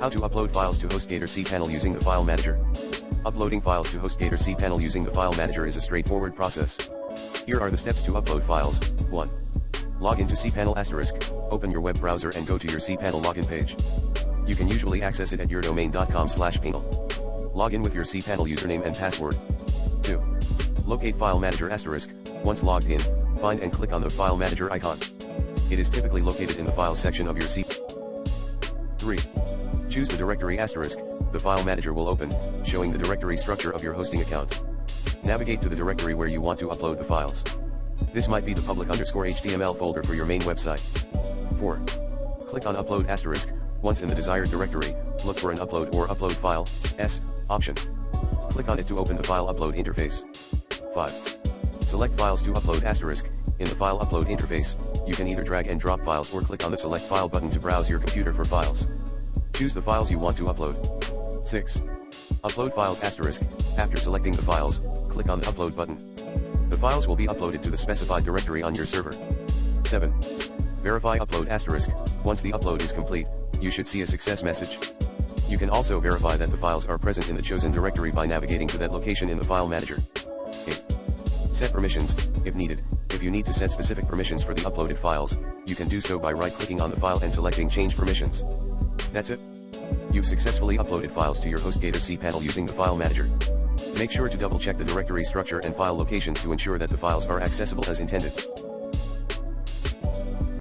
How to upload files to Hostgator cPanel using the File Manager. Uploading files to Hostgator cPanel using the File Manager is a straightforward process. Here are the steps to upload files. 1. Log into cPanel*. Open your web browser and go to your cPanel login page. You can usually access it at yourdomain.com/panel. Log in with your cPanel username and password. 2. Locate File Manager*. Once logged in, find and click on the File Manager icon. It is typically located in the Files section of your 3. Choose the directory *. The File Manager will open, showing the directory structure of your hosting account. Navigate to the directory where you want to upload the files. This might be the public_HTML folder for your main website. 4. Click on Upload*. Once in the desired directory, look for an Upload or Upload File option. Click on it to open the file upload interface. 5. Select Files to Upload*. In the File Upload interface, you can either drag and drop files or click on the Select File button to browse your computer for files. Choose the files you want to upload. 6. Upload Files*. After selecting the files, click on the Upload button. The files will be uploaded to the specified directory on your server. 7. Verify Upload*. Once the upload is complete, you should see a success message. You can also verify that the files are present in the chosen directory by navigating to that location in the File Manager. 8. Set permissions, if needed. If you need to set specific permissions for the uploaded files, you can do so by right-clicking on the file and selecting Change Permissions. That's it. You've successfully uploaded files to your Hostgator cPanel using the File Manager. Make sure to double-check the directory structure and file locations to ensure that the files are accessible as intended.